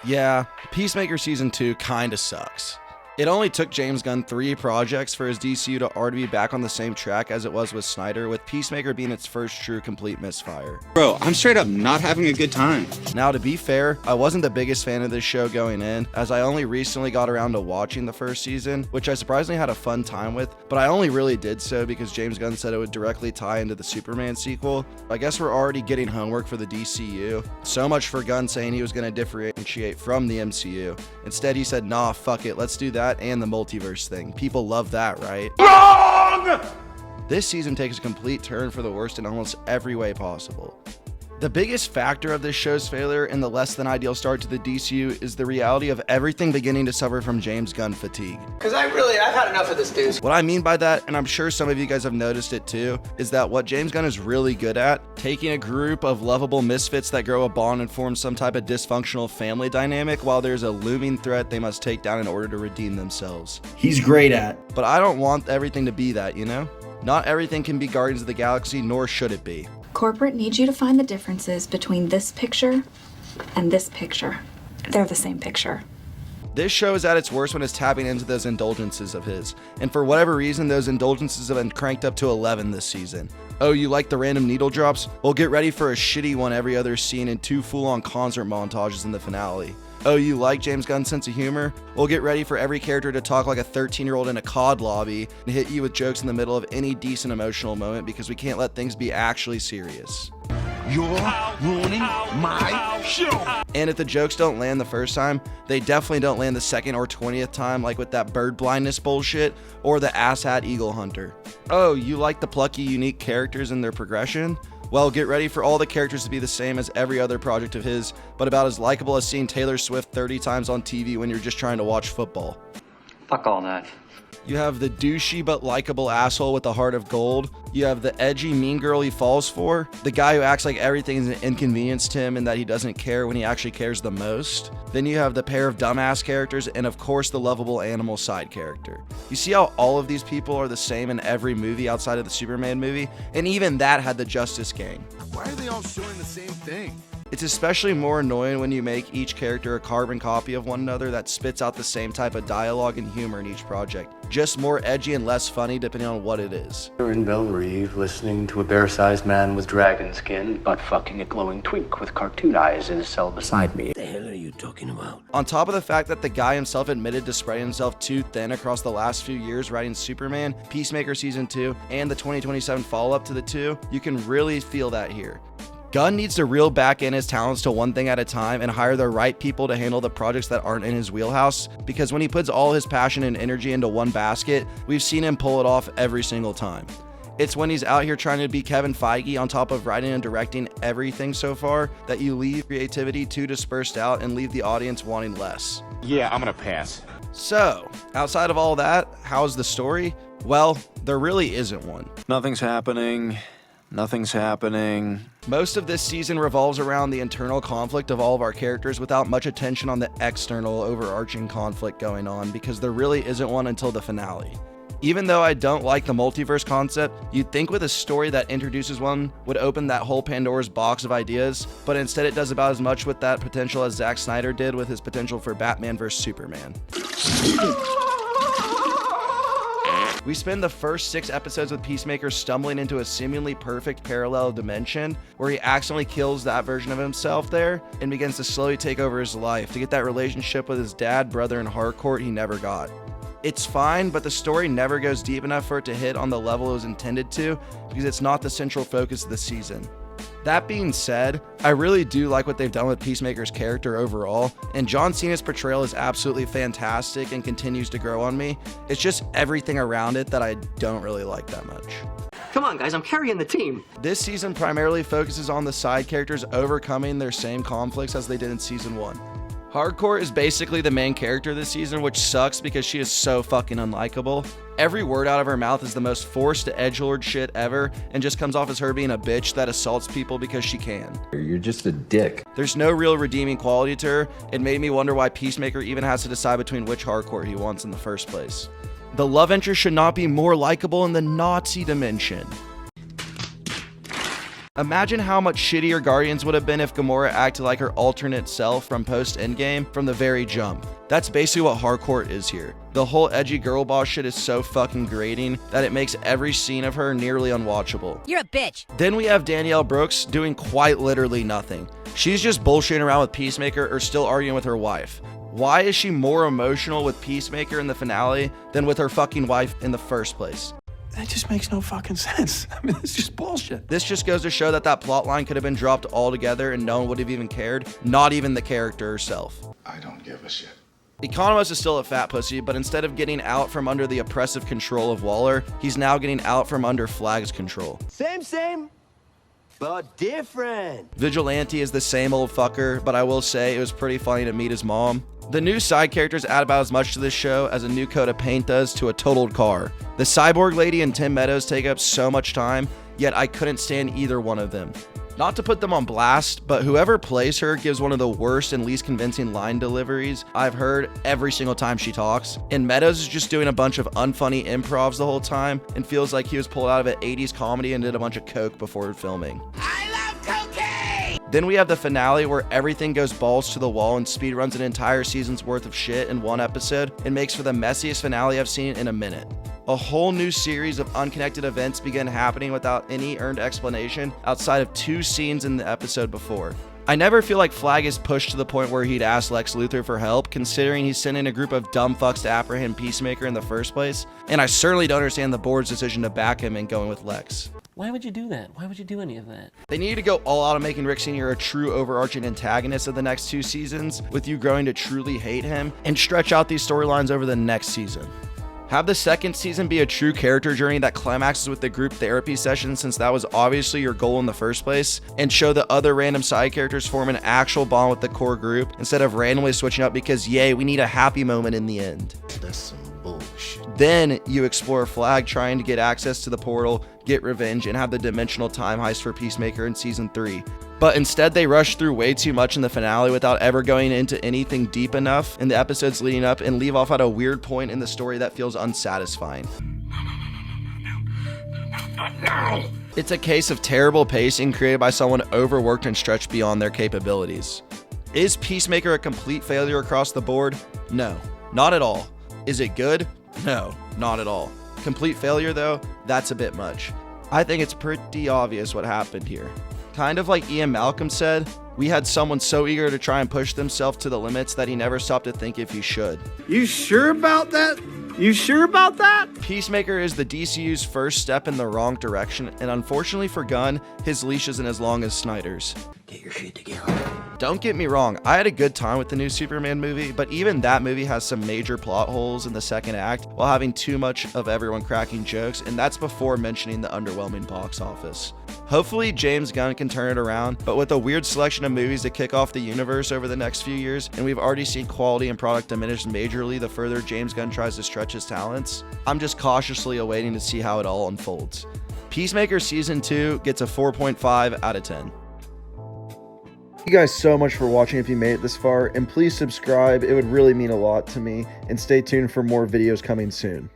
Yeah, Peacemaker Season 2 kinda sucks. It only took James Gunn 3 projects for his DCU to already be back on the same track as it was with Snyder, with Peacemaker being its first true complete misfire. Bro, I'm straight up not having a good time. Now, to be fair, I wasn't the biggest fan of this show going in, as I only recently got around to watching the first season, which I surprisingly had a fun time with, but I only really did so because James Gunn said it would directly tie into the Superman sequel. I guess we're already getting homework for the DCU. So much for Gunn saying he was going to differentiate from the MCU. Instead, he said, nah, fuck it, let's do that and the multiverse thing. People love that, right? Wrong! This season takes a complete turn for the worst in almost every way possible. The biggest factor of this show's failure and the less than ideal start to the DCU is the reality of everything beginning to suffer from James Gunn fatigue. Because I've had enough of this dude. What I mean by that, and I'm sure some of you guys have noticed it too, is that what James Gunn is really good at, taking a group of lovable misfits that grow a bond and form some type of dysfunctional family dynamic while there's a looming threat they must take down in order to redeem themselves. He's great at. But I don't want everything to be that, you know? Not everything can be Guardians of the Galaxy, nor should it be. Corporate needs you to find the differences between this picture and this picture. They're the same picture. This show is at its worst when it's tapping into those indulgences of his, and for whatever reason, those indulgences have been cranked up to 11 this season. Oh, you like the random needle drops? Well, get ready for a shitty one every other scene and 2 full-on concert montages in the finale. Oh, you like James Gunn's sense of humor? Well, get ready for every character to talk like a 13-year-old in a COD lobby and hit you with jokes in the middle of any decent emotional moment because we can't let things be actually serious. You're ruining my show. And if the jokes don't land the first time, they definitely don't land the second or 20th time, like with that bird blindness bullshit or the asshat eagle hunter. Oh, you like the plucky, unique characters and their progression? Well, get ready for all the characters to be the same as every other project of his, but about as likable as seeing Taylor Swift 30 times on TV when you're just trying to watch football. Fuck all that. You have the douchey but likable asshole with a heart of gold. You have the edgy mean girl he falls for. The guy who acts like everything is an inconvenience to him and that he doesn't care when he actually cares the most. Then you have the pair of dumbass characters and of course the lovable animal side character. You see how all of these people are the same in every movie outside of the Superman movie? And even that had the Justice Gang. Why are they all showing the same thing? It's especially more annoying when you make each character a carbon copy of one another that spits out the same type of dialogue and humor in each project. Just more edgy and less funny depending on what it is. You're in Belle Reve, listening to a bear-sized man with dragon skin, butt fucking a glowing twink with cartoon eyes in a cell beside me. What the hell are you talking about? On top of the fact that the guy himself admitted to spreading himself too thin across the last few years writing Superman, Peacemaker Season 2, and the 2027 follow-up to the 2, you can really feel that here. Gunn needs to reel back in his talents to one thing at a time and hire the right people to handle the projects that aren't in his wheelhouse, because when he puts all his passion and energy into one basket, we've seen him pull it off every single time. It's when he's out here trying to be Kevin Feige on top of writing and directing everything so far that you leave creativity too dispersed out and leave the audience wanting less. Yeah, I'm gonna pass. So, outside of all that, how's the story? Well, there really isn't one. Nothing's happening. Nothing's happening. Most of this season revolves around the internal conflict of all of our characters without much attention on the external overarching conflict going on, because there really isn't one until the finale. Even though I don't like the multiverse concept, you'd think with a story that introduces one would open that whole Pandora's box of ideas, but instead it does about as much with that potential as Zack Snyder did with his potential for Batman vs Superman. We spend the first 6 episodes with Peacemaker stumbling into a seemingly perfect parallel dimension where he accidentally kills that version of himself there and begins to slowly take over his life to get that relationship with his dad, brother, and Harcourt he never got. It's fine, but the story never goes deep enough for it to hit on the level it was intended to because it's not the central focus of the season. That being said, I really do like what they've done with Peacemaker's character overall, and John Cena's portrayal is absolutely fantastic and continues to grow on me. It's just everything around it that I don't really like that much. Come on, guys, I'm carrying the team. This season primarily focuses on the side characters overcoming their same conflicts as they did in Season 1. Harcourt is basically the main character this season, which sucks because she is so fucking unlikable. Every word out of her mouth is the most forced edgelord shit ever and just comes off as her being a bitch that assaults people because she can. You're just a dick. There's no real redeeming quality to her. It made me wonder why Peacemaker even has to decide between which Harcourt he wants in the first place. The love interest should not be more likable in the Nazi dimension. Imagine how much shittier Guardians would have been if Gamora acted like her alternate self from post-Endgame from the very jump. That's basically what Harcourt is here. The whole edgy girl boss shit is so fucking grating that it makes every scene of her nearly unwatchable. You're a bitch. Then we have Danielle Brooks doing quite literally nothing. She's just bullshitting around with Peacemaker or still arguing with her wife. Why is she more emotional with Peacemaker in the finale than with her fucking wife in the first place? That just makes no fucking sense. I mean, it's just bullshit. This just goes to show that that plot line could have been dropped altogether and no one would have even cared, not even the character herself. I don't give a shit. Economos is still a fat pussy, but instead of getting out from under the oppressive control of Waller, he's now getting out from under Flag's control. Same, but different. Vigilante is the same old fucker, but I will say it was pretty funny to meet his mom. The new side characters add about as much to this show as a new coat of paint does to a totaled car. The Cyborg Lady and Tim Meadows take up so much time, yet I couldn't stand either one of them. Not to put them on blast, but whoever plays her gives one of the worst and least convincing line deliveries I've heard every single time she talks. And Meadows is just doing a bunch of unfunny improvs the whole time and feels like he was pulled out of an 80s comedy and did a bunch of coke before filming. I love cocaine! Then we have the finale where everything goes balls to the wall and speedruns an entire season's worth of shit in one episode and makes for the messiest finale I've seen in a minute. A whole new series of unconnected events begin happening without any earned explanation outside of 2 scenes in the episode before. I never feel like Flag is pushed to the point where he'd ask Lex Luthor for help, considering he's sending a group of dumb fucks to apprehend Peacemaker in the first place, and I certainly don't understand the board's decision to back him and going with Lex. Why would you do that? Why would you do any of that? They need to go all out on making Rick Sr. a true overarching antagonist of the next 2 seasons, with you growing to truly hate him, and stretch out these storylines over the next season. Have the second season be a true character journey that climaxes with the group therapy session, since that was obviously your goal in the first place, and show the other random side characters form an actual bond with the core group instead of randomly switching up because yay, we need a happy moment in the end. That's some bullshit. Then you explore Flag trying to get access to the portal, get revenge, and have the dimensional time heist for Peacemaker in season 3. But instead they rush through way too much in the finale without ever going into anything deep enough in the episodes leading up and leave off at a weird point in the story that feels unsatisfying. It's a case of terrible pacing created by someone overworked and stretched beyond their capabilities. Is Peacemaker a complete failure across the board? No, not at all. Is it good? No, not at all. Complete failure though? That's a bit much. I think it's pretty obvious what happened here. Kind of like Ian Malcolm said, we had someone so eager to try and push themselves to the limits that he never stopped to think if he should. You sure about that? You sure about that? Peacemaker is the DCU's first step in the wrong direction, and unfortunately for Gunn, his leash isn't as long as Snyder's. Get your shit together. Don't get me wrong, I had a good time with the new Superman movie, but even that movie has some major plot holes in the second act while having too much of everyone cracking jokes, and that's before mentioning the underwhelming box office. Hopefully James Gunn can turn it around, but with a weird selection of movies to kick off the universe over the next few years, and we've already seen quality and product diminish majorly the further James Gunn tries to stretch his talents, I'm just cautiously awaiting to see how it all unfolds. Peacemaker Season 2 gets a 4.5 out of 10. Thank you guys so much for watching if you made it this far, and please subscribe, it would really mean a lot to me, and stay tuned for more videos coming soon.